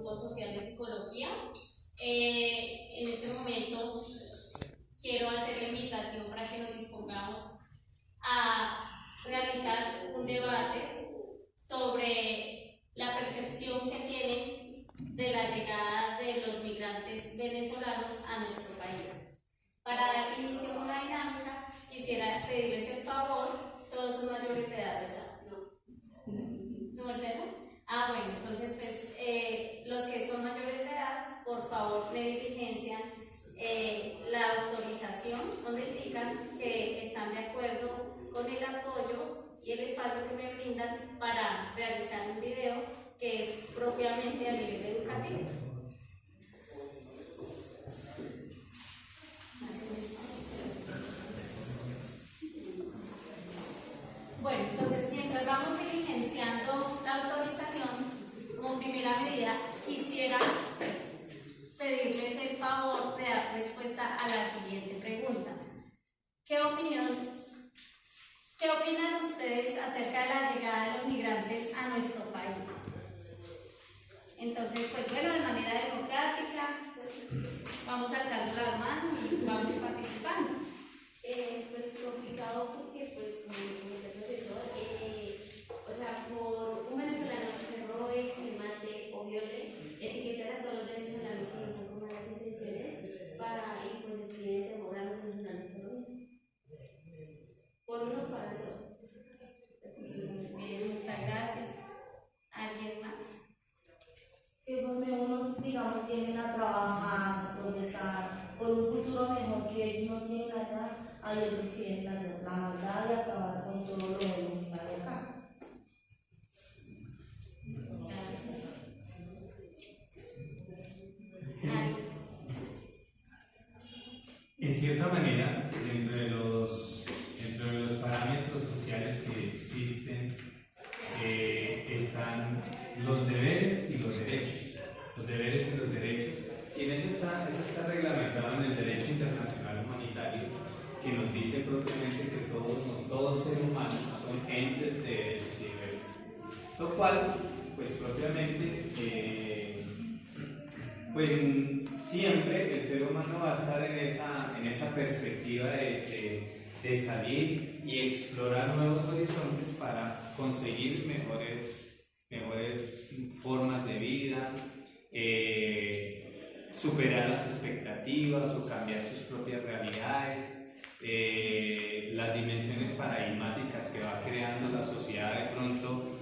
Grupo Social de Psicología. En este momento quiero hacer la invitación para que nos dispongamos a realizar un debate sobre la percepción que tienen de la llegada de los migrantes venezolanos a nuestro país. Para dar inicio a una dinámica, quisiera pedirles el favor, todos son mayores de edad, ¿verdad? ¿No? ¿Su merced? Ah, bueno, entonces pues los que son mayores de edad, por favor me diligencian la autorización donde indican que están de acuerdo con el apoyo y el espacio que me brindan para realizar un video que es propiamente a nivel educativo. Bueno, entonces mientras vamos diligenciando la autorización, como primera medida quisiera pedirles el favor de dar respuesta a la siguiente pregunta. ¿Qué opinan ustedes acerca de la llegada de los migrantes a nuestro país? Entonces, pues bueno, de manera democrática, vamos alzando la mano y vamos participando. Pues complicado porque, pues, como el profesor, o sea, por un venezolano que se robe, que mate o viole, etiquetar a todos los venezolanos que no son con malas intenciones para, y pues escriben temor a los venezolanos por uno para todos. Bien, muchas gracias. ¿Alguien más? Que porque unos, digamos, tienden a trabajar, progresar por un futuro mejor que ellos no tienen allá, hay otros que vienen a hacer la maldad y acabar con todo lo bueno que hay acá. En cierta manera, dentro de los parámetros sociales que existen, están los deberes y los derechos. Los deberes y los derechos. Y en eso está reglamentado en el derecho internacional humanitario, que nos dice propiamente que todos seres humanos son entes de derechos y deberes. Lo cual, pues propiamente, pues siempre el ser humano va a estar en esa perspectiva de salir y explorar nuevos horizontes para conseguir mejores formas de vida, superar las expectativas o cambiar sus propias realidades, las dimensiones paradigmáticas que va creando la sociedad de pronto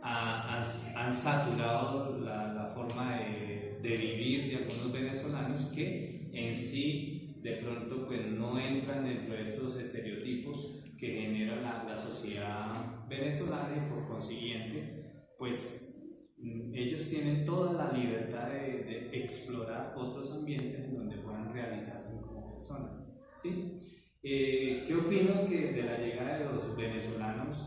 han saturado la forma de vivir de algunos venezolanos que en sí de pronto pues no entran dentro de estos estereotipos que genera la sociedad venezolana y por consiguiente pues ellos tienen toda la libertad de explorar otros ambientes en donde puedan realizarse como personas, ¿sí? ¿Qué opino de la llegada de los venezolanos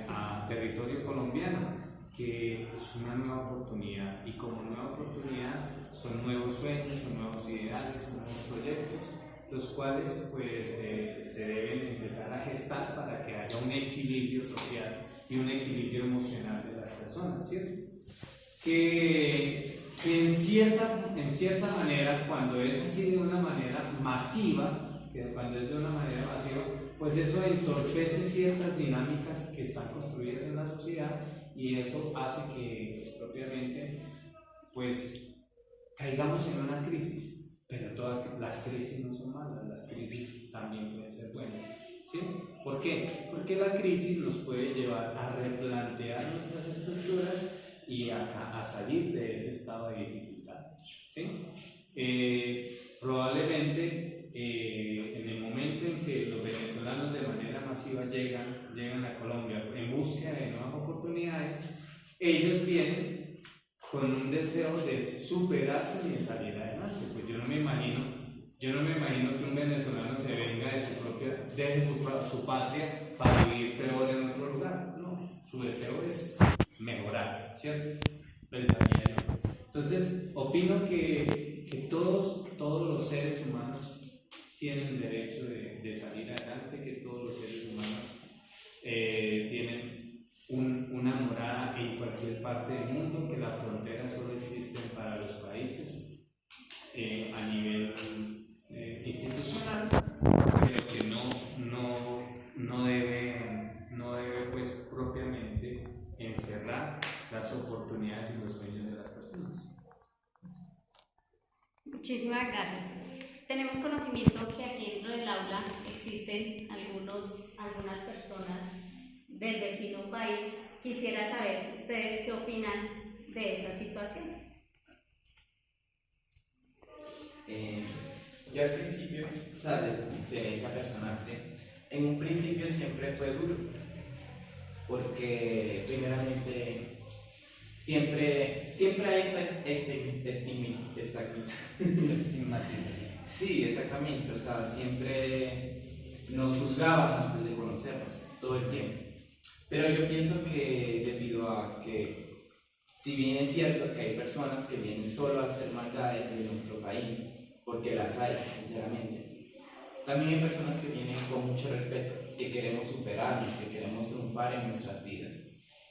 a territorio colombiano? Que es una nueva oportunidad y como nueva oportunidad son nuevos sueños, son nuevos ideales, son nuevos proyectos, los cuales pues se deben empezar a gestar para que haya un equilibrio social y un equilibrio emocional de las personas, ¿cierto? Que en cierta manera, cuando es así de una manera masiva, pues eso entorpece ciertas dinámicas que están construidas en la sociedad y eso hace que pues, propiamente pues caigamos en una crisis, pero todas las crisis no son malas, las crisis también pueden ser buenas, ¿sí? ¿Por qué? Porque la crisis nos puede llevar a replantear nuestras estructuras y a salir de ese estado de dificultad, ¿sí? Probablemente en el momento en que los venezolanos de manera masiva llegan a Colombia en búsqueda de nuevas oportunidades, ellos vienen con un deseo de superarse y de salir adelante. Pues yo no me imagino que un venezolano se venga deje su patria para vivir peor en otro lugar. No, su deseo es mejorar, ¿cierto? Pensaría yo. Entonces, opino que todos los seres humanos tienen el derecho de salir adelante, que todos los seres humanos tienen una morada en cualquier parte del mundo, que las fronteras solo existen para los países a nivel institucional, pero que no debe pues propiamente encerrar las oportunidades y los sueños de las personas. Muchísimas gracias. Tenemos conocimiento que aquí dentro del aula existen algunas personas del vecino país. Quisiera saber ustedes qué opinan de esta situación. Yo al principio, o sea, de mi experiencia personal, ¿sí? En un principio siempre fue duro, porque primeramente siempre hay esa estigmatización. Sí, exactamente, o sea, siempre nos juzgaban antes de conocernos, todo el tiempo. Pero yo pienso que debido a que, si bien es cierto que hay personas que vienen solo a hacer maldades en nuestro país, porque las hay, sinceramente, también hay personas que vienen con mucho respeto, que queremos superarnos, que queremos triunfar en nuestras vidas,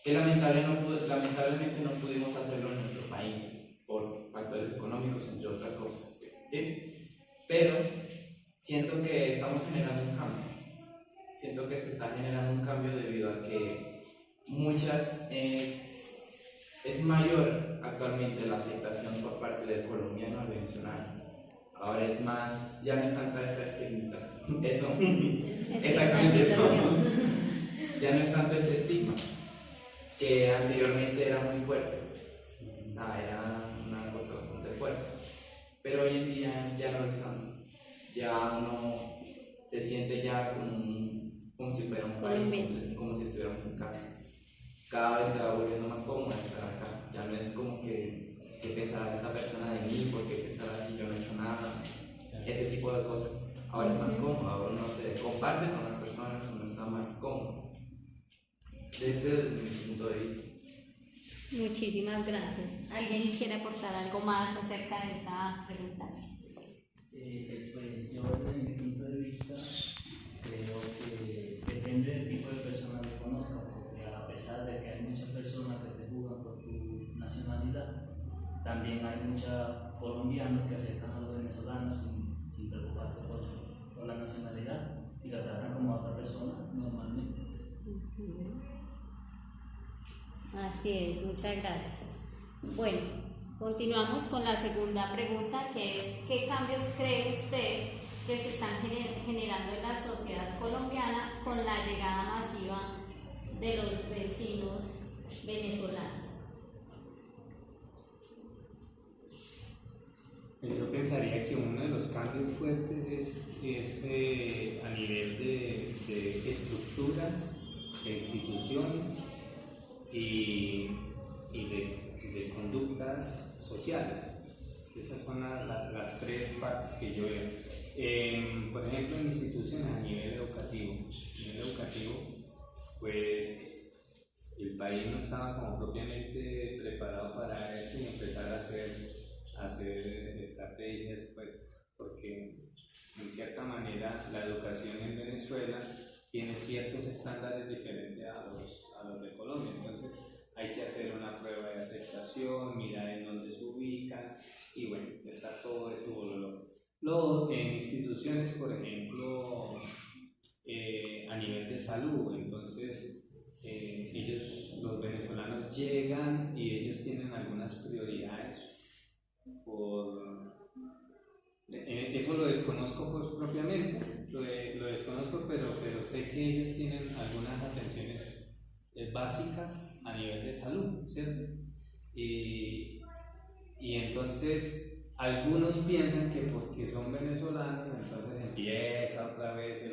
que lamentablemente no pudimos hacerlo en nuestro país, por factores económicos, entre otras cosas, ¿sí? Pero siento que estamos generando un cambio. Siento que se está generando un cambio debido a que es mayor actualmente la aceptación por parte del colombiano al venezolano. Ahora es más, ya no es tanta esa estigmatización. Exactamente eso. Ya no es tanto ese estigma, que anteriormente era muy fuerte. O sea, era una cosa bastante fuerte. Pero hoy en día ya no lo es tanto. Ya uno se siente ya como si fuera un país, como si estuviéramos en casa. Cada vez se va volviendo más cómodo estar acá. Ya no es como que pensará esta persona de mí, porque pensará si yo no he hecho nada, ese tipo de cosas. Ahora es más cómodo, ahora uno se comparte con las personas, uno está más cómodo. Ese es mi punto de vista. Muchísimas gracias. ¿Alguien quiere aportar algo más acerca de esta pregunta? Pues yo desde mi punto de vista creo que depende del tipo de persona que conozcas, porque a pesar de que hay muchas personas que te juzgan por tu nacionalidad, también hay muchos colombianos que aceptan a los venezolanos sin preocuparse por la nacionalidad y lo tratan como a otra persona normalmente. Así es, muchas gracias. Bueno, continuamos con la segunda pregunta, que es ¿qué cambios cree usted que se están generando en la sociedad colombiana con la llegada masiva de los vecinos venezolanos? Yo pensaría que uno de los cambios fuertes es a nivel de estructuras, de instituciones y de conductas sociales. Esas son las tres partes que yo veo. Por ejemplo, en instituciones a nivel educativo, pues el país no estaba como propiamente preparado para eso y empezar a hacer estrategias, pues, porque en cierta manera la educación en Venezuela tiene ciertos estándares diferentes a los de Colombia. Entonces hay que hacer una prueba de aceptación, mirar en dónde se ubican y bueno, está todo ese bololo. Luego en instituciones, por ejemplo, a nivel de salud, entonces los venezolanos llegan y ellos tienen algunas prioridades eso lo desconozco pues, propiamente, lo desconozco, pero sé que ellos tienen algunas atenciones básicas a nivel de salud, ¿cierto? Y entonces algunos piensan que porque son venezolanos, entonces empieza otra vez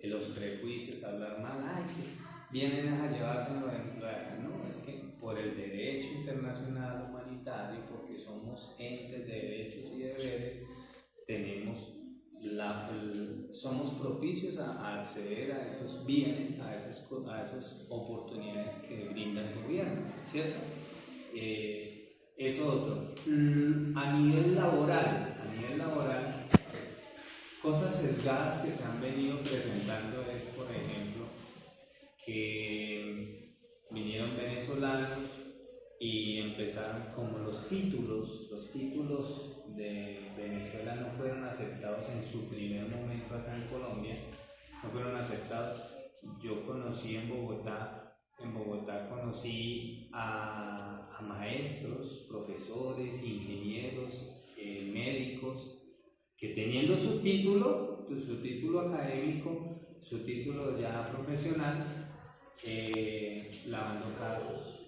los prejuicios a hablar mal, ay, que vienen a llevárselo no, es que por el derecho internacional humanitario, porque somos entes de derechos y deberes, somos propicios a acceder a esos bienes, a esas oportunidades que brinda el gobierno, ¿cierto? Eso otro. A nivel laboral, cosas sesgadas que se han venido presentando es, por ejemplo, que vinieron venezolanos y empezaron, como los títulos de Venezuela no fueron aceptados en su primer momento acá en Colombia, no fueron aceptados. Yo conocí en Bogotá conocí a maestros, profesores, ingenieros, médicos, que teniendo su título académico, su título ya profesional, lavando carros,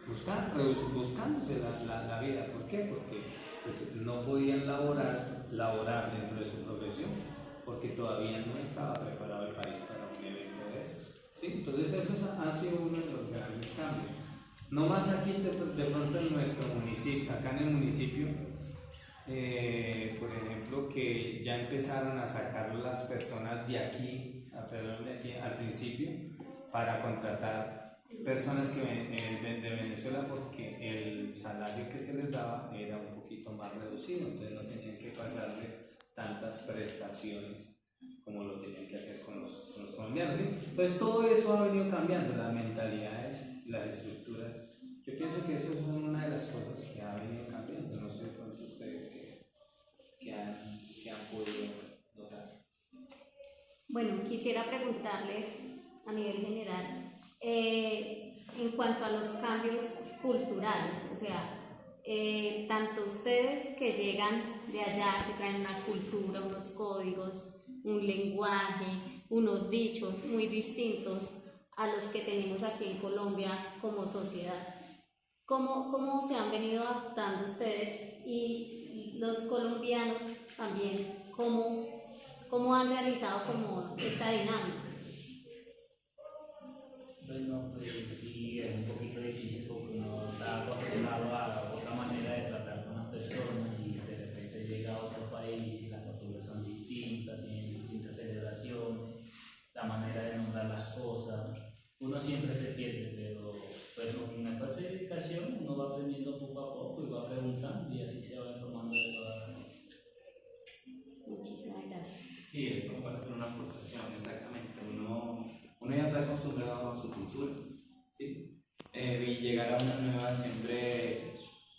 buscándose la vida. ¿Por qué? Porque pues, no podían laborar dentro de su profesión, porque todavía no estaba preparado el país para un evento de esto. ¿Sí? Entonces eso ha sido uno de los grandes cambios. No más aquí de pronto en nuestro municipio, acá en el municipio, por ejemplo, que ya empezaron a sacar las personas de aquí al principio para contratar personas que de Venezuela, porque el salario que se les daba era un poquito más reducido, entonces no tenían que pagarle tantas prestaciones como lo tenían que hacer con los colombianos, ¿sí? Entonces todo eso ha venido cambiando, las mentalidades, las estructuras. Yo pienso que eso es una de las cosas que ha venido cambiando. No sé cuántos ustedes que han podido notar. Bueno, quisiera preguntarles a nivel general, en cuanto a los cambios culturales, o sea, tanto ustedes que llegan de allá, que traen una cultura, unos códigos, un lenguaje, unos dichos muy distintos a los que tenemos aquí en Colombia como sociedad. ¿Cómo se han venido adaptando ustedes y los colombianos también? ¿Cómo han realizado como esta dinámica? Bueno, pues sí, es un poquito difícil porque uno está acostumbrado a otra manera de tratar con las personas y de repente llega a otro país y las costumbres son distintas, tienen distintas celebraciones, la manera de nombrar las cosas. Uno siempre se pierde, pero pues con el proceso de educación uno va aprendiendo poco a poco y va preguntando y así se va informando de todas las cosas. Muchísimas gracias. Sí, es como para hacer una aportación, exactamente. Uno ya está acostumbrado a su cultura, ¿sí? Y llegar a una nueva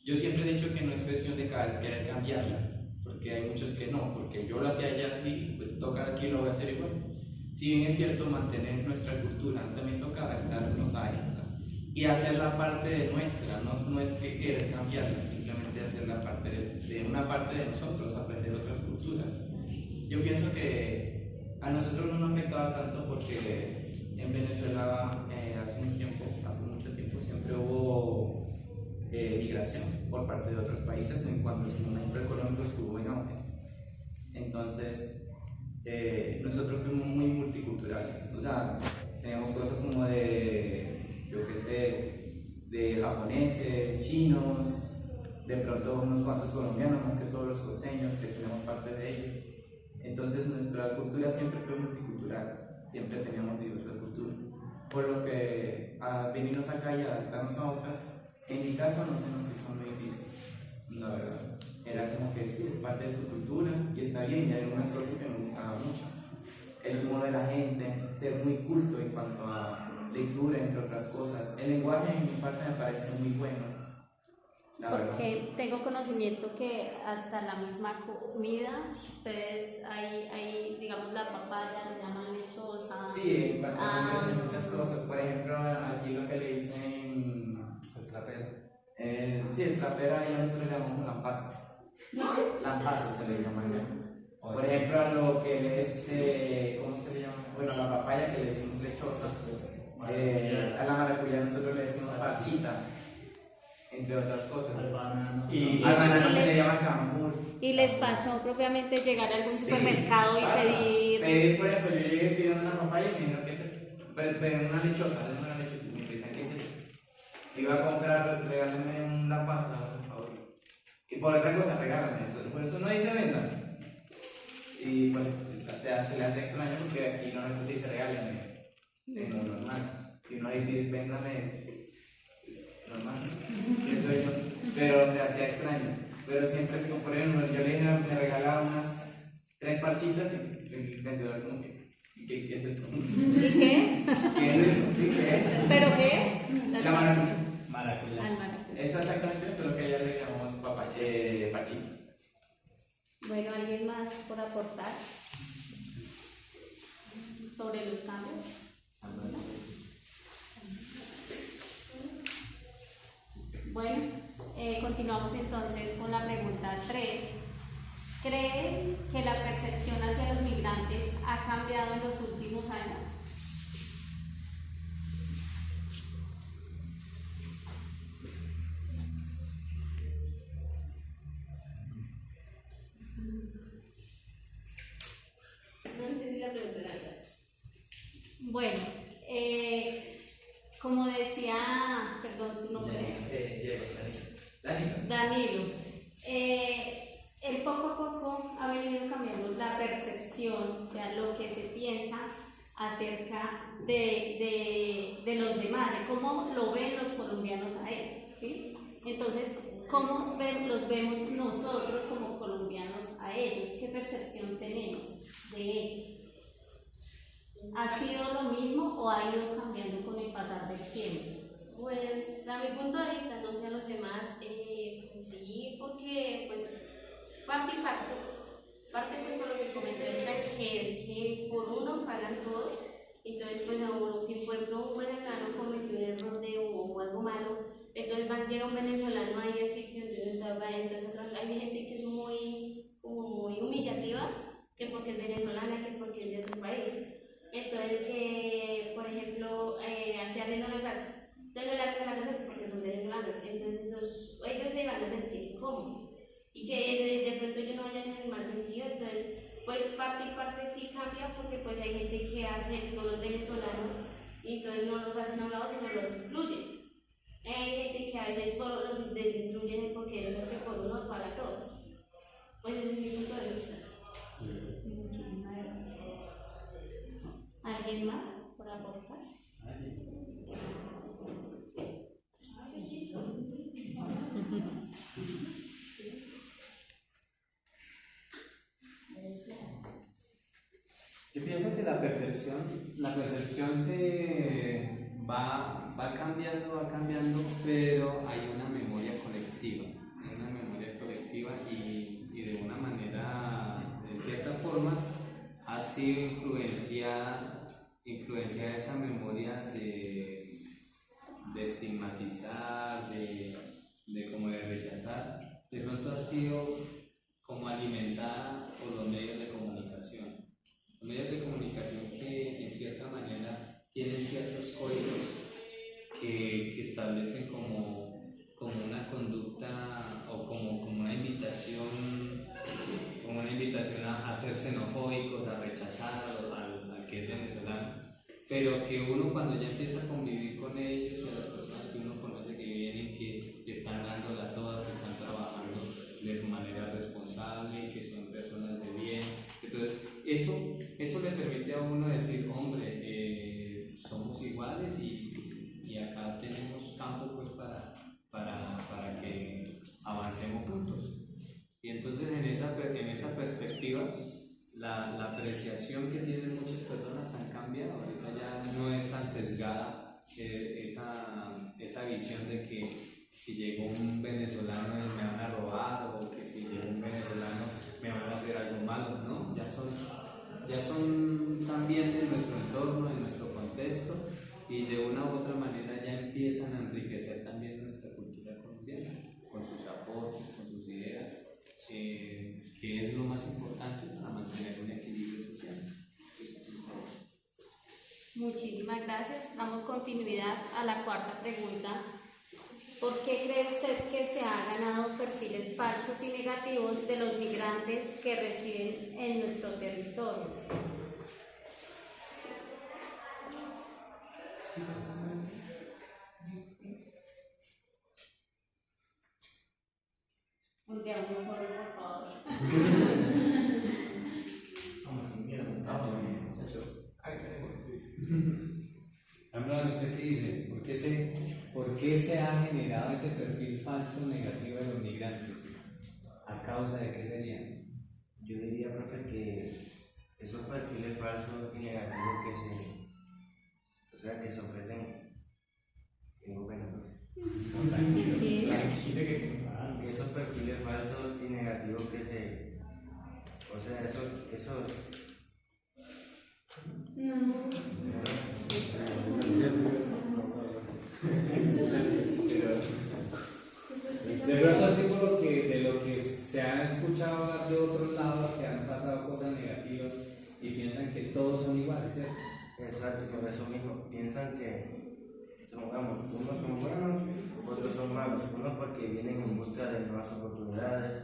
yo siempre he dicho que no es cuestión de querer cambiarla, porque hay muchos que no, porque yo lo hacía ya así, pues toca aquí lo voy a hacer igual. Si bien es cierto mantener nuestra cultura, también toca adaptarnos a esta y hacerla parte de nuestra, no es que querer cambiarla, simplemente hacerla parte de una parte de nosotros, aprender otras culturas. Yo pienso que a nosotros no nos afectaba tanto porque en Venezuela hace mucho tiempo siempre hubo migración por parte de otros países en cuanto el momento económico estuvo en auge. Entonces, nosotros fuimos muy multiculturales, o sea, tenemos cosas como de japoneses, chinos, de pronto unos cuantos colombianos, más que todos los costeños, que tenemos parte de ellos. Entonces nuestra cultura siempre fue multicultural, siempre teníamos diversas culturas, por lo que venirnos acá y adaptarnos a otras, en mi caso no se nos hizo muy difícil, la verdad. Era como que sí, es parte de su cultura y está bien, y hay algunas cosas que me gustaban mucho. El modo de la gente, ser muy culto en cuanto a lectura, entre otras cosas. El lenguaje en mi parte me parece muy bueno. Porque tengo conocimiento que hasta la misma comida, ustedes hay digamos la papaya, le llaman lechosa. Sí, en cuanto a nombres hay muchas cosas. Por ejemplo, aquí lo que le dicen el trapero. Sí, el trapero allá nosotros le llamamos la pascua. La pascua se le llama allá. Por ejemplo, a lo que es, ¿cómo se le llama? Bueno, la papaya que le decimos lechosa. A la maracuyá nosotros le decimos parchita, entre otras cosas. Y al banano se le llama cambur. ¿Y les pasó propiamente llegar a algún supermercado y pedir? Por ejemplo, yo llegué pidiendo una papaya y me dijeron, ¿qué es eso? Pero una lechosa, y me dicen, ¿qué es eso? Iba a comprar, regálenme una pasta, por favor. Y por otra cosa, regálenme eso. Por eso no dice venda. Y bueno, se le hace extraño porque aquí no se dice regálenme, en lo normal. Y uno dice, véndame eso. Normal, eso yo, pero me hacía extraño. Pero siempre se componen, yo le dije, me regalaba unas 3 parchitas y el vendedor como que, ¿qué es eso? ¿Y qué es? ¿Qué es eso? ¿Qué es? ¿Pero qué es? La maracuyá. Bueno, ¿alguien más por aportar sobre los cambios? Bueno, continuamos entonces con la pregunta 3. ¿Cree que la percepción hacia los migrantes ha cambiado en los últimos años? No entendí la pregunta, la verdad. Bueno, como decía, perdón, su nombre es Danilo, él poco a poco ha venido cambiando la percepción, o sea, lo que se piensa acerca de los demás, de cómo lo ven los colombianos a él, ¿sí? Entonces, ¿cómo los vemos nosotros como colombianos a ellos? ¿Qué percepción tenemos de ellos? ¿Ha sido lo mismo o ha ido cambiando con el pasar del tiempo? Pues a mi punto de vista, no sé a los demás, pues sí, porque pues parte y parte. Parte pues por lo que comenté ahorita, que es que por uno pagan todos, entonces pues a uno, si por ejemplo un venezolano cometió un error o algo malo, entonces llega un venezolano ahí al sitio donde uno estaba, entonces hay gente que es como muy humillativa, que porque es venezolana, que porque es de otro país. Entonces, por ejemplo, se arregla una casa. Entonces, no le arreglan la casa porque son venezolanos. Entonces, ellos se van a sentir incómodos. Y que de pronto ellos no vayan en el mal sentido. Entonces, pues parte y parte sí cambia porque pues hay gente que acepta a los venezolanos y entonces no los hacen hablados, sino los incluyen. Hay gente que a veces solo los desincluyen porque ellos que por uno para todos. Pues ese es mi punto de vista. Muchísimas gracias. ¿Alguien más por aportar? Yo pienso que la percepción se va cambiando, pero hay una memoria colectiva, y de una manera, de cierta forma, ha sido influenciada esa memoria de estigmatizar, de rechazar, de pronto ha sido como alimentada por los medios de comunicación. Los medios de comunicación que en cierta manera tienen ciertos códigos que establecen como una conducta o como una invitación a ser xenofóbicos, a rechazar al que es venezolano, pero que uno cuando ya empieza a convivir con ellos y a las personas que uno conoce que vienen, que están dándola toda, que están trabajando de manera responsable, que son personas de bien, entonces eso le permite a uno decir, hombre, somos iguales y acá tenemos campo pues para que avancemos juntos. Y entonces en esa perspectiva la apreciación que tienen muchas personas han cambiado. Ahorita ya no es tan sesgada esa visión de que si llegó un venezolano me van a robar, o que si llegó un venezolano me van a hacer algo malo, ¿no? Ya son también de nuestro entorno, de nuestro contexto, y de una u otra manera ya empiezan a enriquecer también nuestra cultura colombiana, con sus aportes, con sus ideas, que es lo más importante para mantener un equilibrio social. Muchísimas gracias. Damos continuidad a la cuarta pregunta. ¿Por qué cree usted que se han ganado perfiles falsos y negativos de los migrantes que residen en nuestro territorio? Un día uno solo, por favor. Ambrán, ¿usted qué dice? ¿Por qué se ha generado ese perfil falso negativo de los migrantes? ¿A causa de qué sería? Yo diría, profe, que esos perfiles falsos y negativos que se ofrecen, tengo pena, profe. Tranquilo, que Que esos perfiles falsos y negativos que De pronto así por lo que, de lo que se han escuchado hablar de otros lados que han pasado cosas negativas y piensan que todos son iguales, ¿cierto? Exacto, por eso mismo. Piensan que, vamos, unos son buenos, otros son malos. Unos porque vienen en busca de nuevas oportunidades,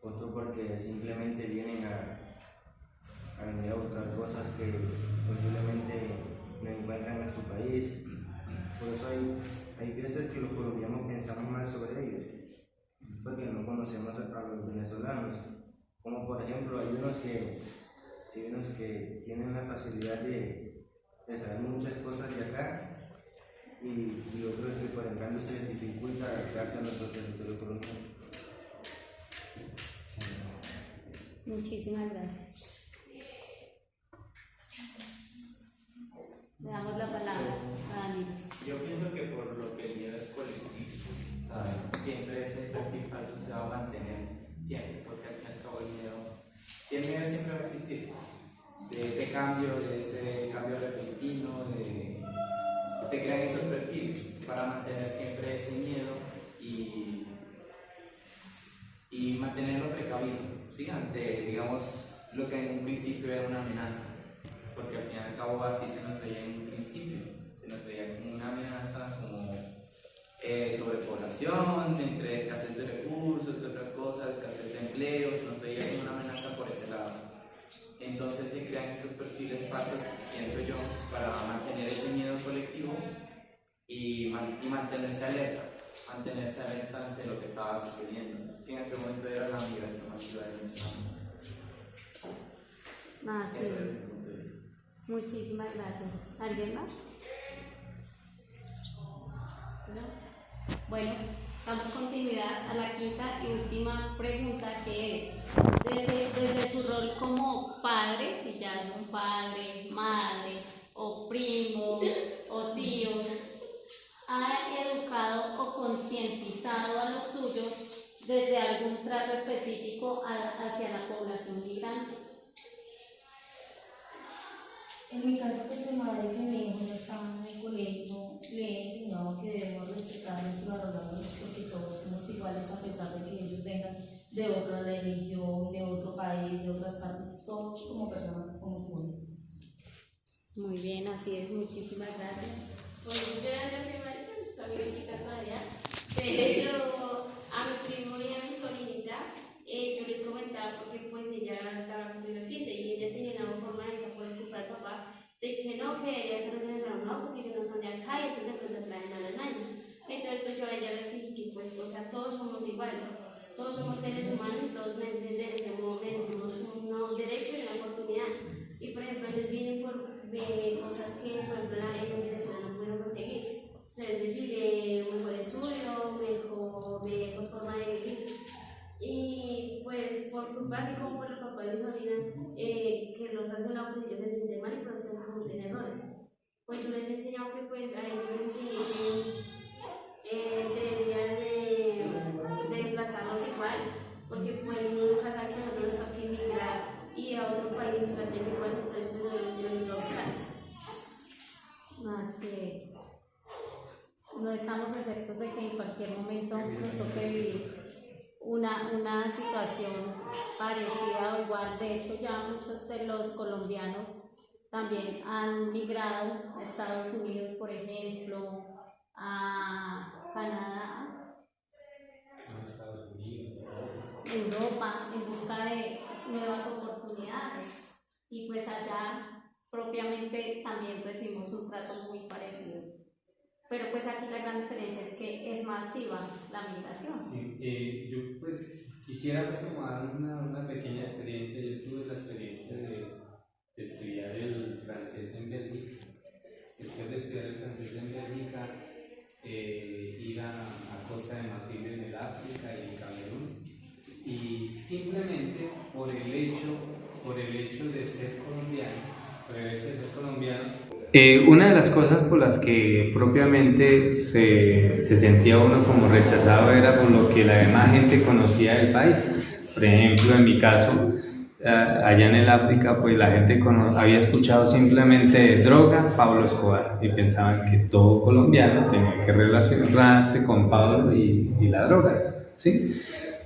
otros porque simplemente vienen a venir a buscar cosas que posiblemente no encuentran en su país. Por eso hay veces que los colombianos pensamos mal sobre ellos, porque no conocemos a los venezolanos. Como por ejemplo, hay unos que tienen la facilidad de saber muchas cosas de acá y otros que por en cambio se les dificulta adaptarse a nuestro territorio colombiano. Muchísimas gracias. Le damos la palabra a Dani. Yo pienso que por lo que el miedo es colectivo, ¿sabes? Siempre ese perfil falso se va a mantener, siempre, porque al fin y al cabo el miedo siempre va a existir. De ese cambio repentino, se crean esos perfiles para mantener siempre ese miedo y mantenerlo precavido, ¿sí? Ante, digamos, lo que en un principio era una amenaza, porque al fin y al cabo así se nos veía en un principio, se nos veía como una amenaza, como sobrepoblación, entre escasez de recursos, de otras cosas, escasez de empleo, se nos veía como una amenaza por ese lado. Entonces se crean esos perfiles falsos, pienso yo, para mantener ese miedo colectivo y mantenerse alerta ante lo que estaba sucediendo, que en aquel momento era la migración masiva de venezolanos. Eso es mi punto de vista. Muchísimas gracias. ¿Alguien más? ¿No? Bueno, damos continuidad a la quinta y última pregunta, que es, desde su rol como padre, si ya es un padre, madre, o primo, o tío, ¿ha educado o concientizado a los suyos desde algún trato específico hacia la población migrante? En mi caso, pues mi madre, que mi hijo ya estaba en el colegio, le he enseñado que debemos respetarlos y valorarlos porque todos somos iguales a pesar de que ellos vengan de otra religión, de otro país, de otras partes, todos como personas somos iguales. Muy bien, así es, muchísimas gracias. Pues yo ya soy marica, pues todavía chiquita todavía, pero a mi primo y a mi sobrinita yo les comentaba, porque pues ella estaba cumpliendo los 15 y ella tenía una forma de estar por culpa del papá de que no, que ella se lo no, porque ellos no son de acá y eso de pronto traen malas mañas. Entonces pues yo a ella les dije que pues, o sea, todos somos iguales, todos somos seres humanos y todos merecemos un derecho y una oportunidad. Y por ejemplo, ellos vienen por cosas que por ejemplo en Venezuela no pudieron conseguir, es decir, un mejor estudio, mejor forma de vivir. Y pues por culpa, así como por el papá de mi sobrina, que los hace la oposición, se sienten mal y por eso que cometen errores. Pues yo les he enseñado que pues a ellos les enseñé que deberían de tratarlos igual, porque pues uno nunca sabe que nosotros nos toca emigrar y a otro país nos traten igual, entonces pues no nos toca. Así es. No estamos exceptos de que en cualquier momento nos toque vivir una situación parecida o igual. De hecho, ya muchos de los colombianos también han migrado a Estados Unidos, por ejemplo, a Canadá, Europa, en busca de nuevas oportunidades. Y pues allá propiamente también recibimos un trato muy parecido. Pero pues aquí la gran diferencia es que es masiva la migración. Sí, yo pues quisiera pues como dar una pequeña experiencia. Yo tuve la experiencia de estudiar el francés en Bélgica. Después de estudiar el francés en Bélgica, ir a Costa de Marfil en el África y en Camerún. Y simplemente por el hecho de ser colombiano, una de las cosas por las que propiamente se sentía uno como rechazado era por lo que la demás gente conocía del país. Por ejemplo, en mi caso, allá en el África, pues la gente había escuchado simplemente droga, Pablo Escobar, y pensaban que todo colombiano tenía que relacionarse con Pablo y la droga, ¿sí?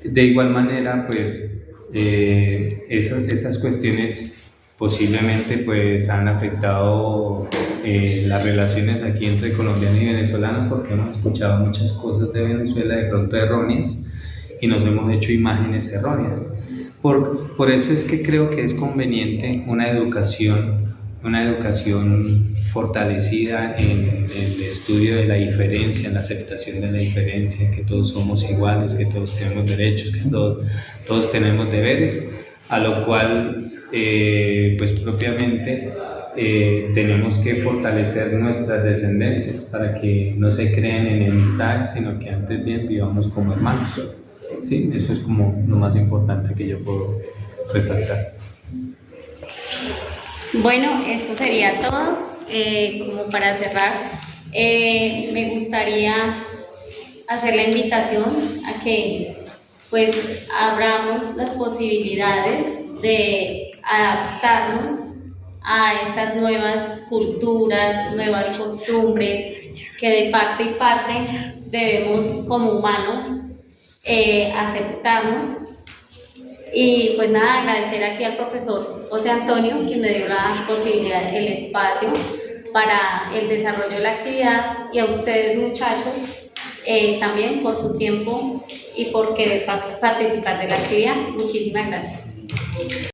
De igual manera, pues esas cuestiones posiblemente pues han afectado las relaciones aquí entre colombianos y venezolanos, porque hemos escuchado muchas cosas de Venezuela de pronto erróneas y nos hemos hecho imágenes erróneas. Por eso es que creo que es conveniente una educación fortalecida en el estudio de la diferencia, en la aceptación de la diferencia, que todos somos iguales, que todos tenemos derechos, que todos tenemos deberes, a lo cual pues propiamente tenemos que fortalecer nuestras descendencias para que no se creen enemistades, sino que antes bien vivamos como hermanos. Sí, eso es como lo más importante que yo puedo resaltar. Bueno, esto sería todo. Como para cerrar, me gustaría hacer la invitación a que pues abramos las posibilidades de adaptarnos a estas nuevas culturas, nuevas costumbres que de parte y parte debemos como humanos aceptarnos. Y pues nada, agradecer aquí al profesor José Antonio, quien me dio la posibilidad, el espacio para el desarrollo de la actividad, y a ustedes muchachos también por su tiempo y por querer participar de la actividad. Muchísimas gracias.